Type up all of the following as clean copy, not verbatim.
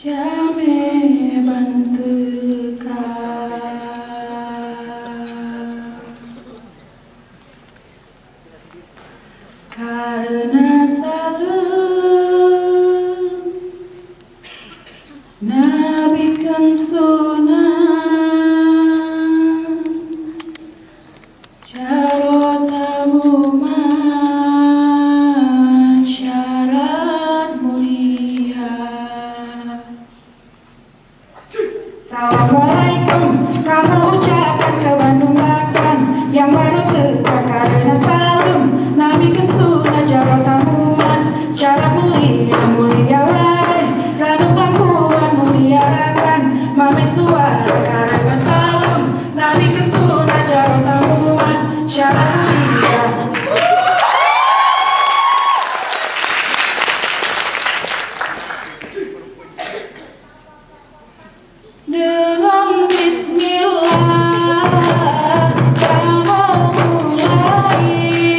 Jame bantu karena selalu nabikan sunnah carotamu syarat mulia. Assalamualaikum, kamu ucapkan ke Bandung bahkan yang baru tegak karena salam nabikan sunnah carotamu syarat mulia mulia wae kanu pangkuan muliakan mame suara karena salam nabikan sunnah carotamu syarat mulia. Dengan bismillah kamu mulai,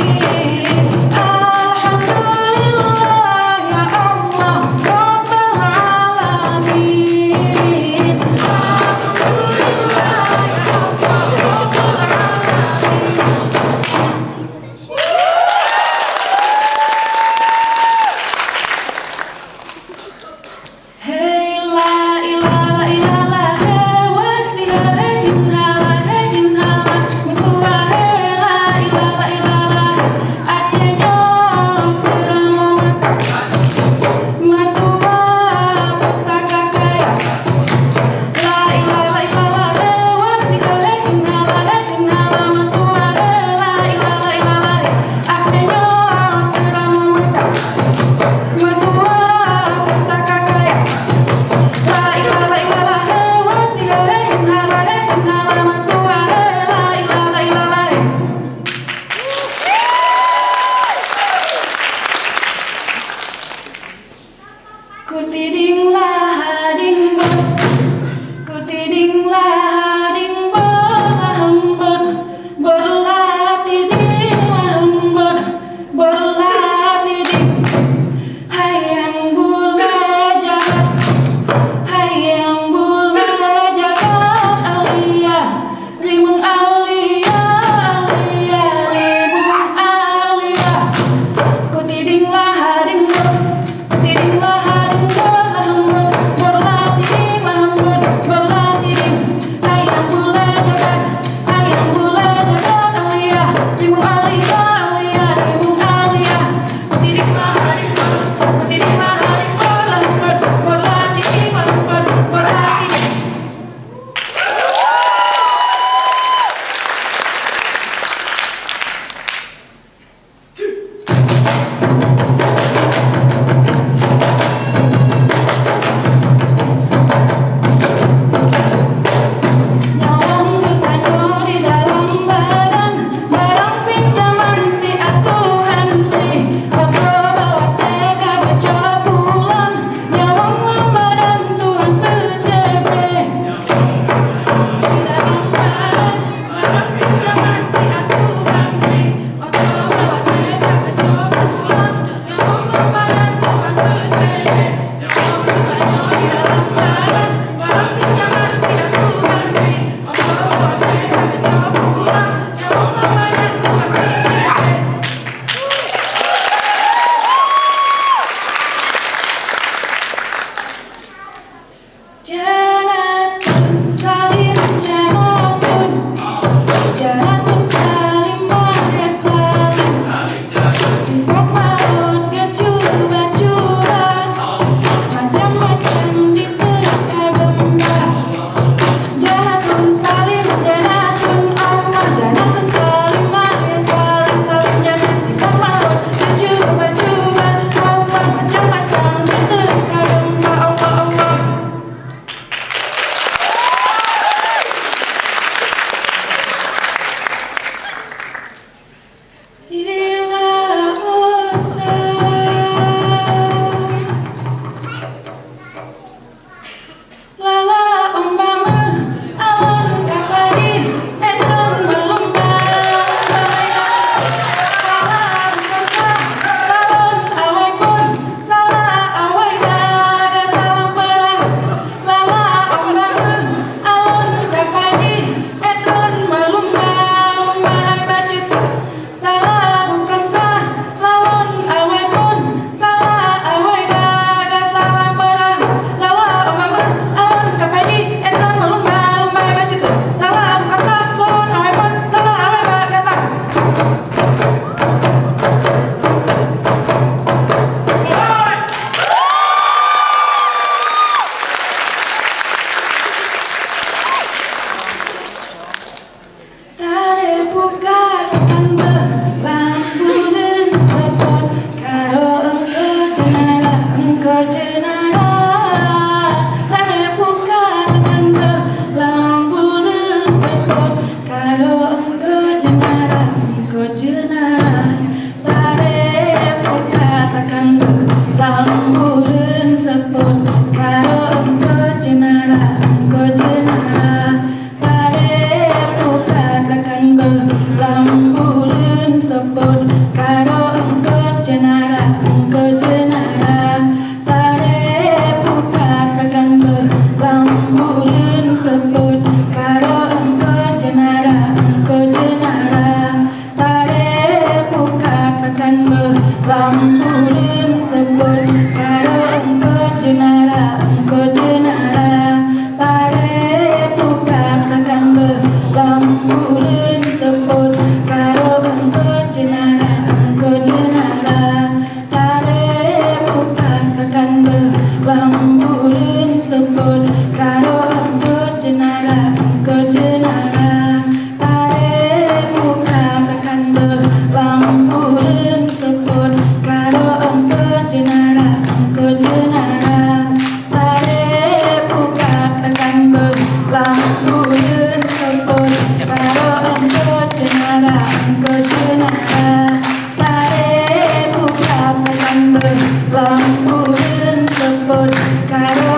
alhamdulillah ya Allah Rabbal alamin, alhamdulillah ya Allah Rabbal alamin. Hey la ilaha illallah, hey wasilah, hey innallah, hey innallah, mutua hey la ilaha illallah, Aceh nyos serang matua pusaka kaya. La ilaha illallah, hey wasilah, hey innallah, mutua hey la ilaha illallah, Aceh nyos serang matua pusaka kaya. La ilaha illallah, hey wasilah, hey innallah, matua hey la ilaha illallah. Kutiding lahading berlatiding berlatiding hayang bulajar hayang bulajar alia limung alia alia limung alia kutiding lahading berlatiding lambureun sebut karo engkeu jenara tare muka tekan beuh lambureun sebut karo engkeu jenara tare muka tekan beuh lambureun sebut karo engkeu jenara tare muka tekan beuh lambureun sebut karo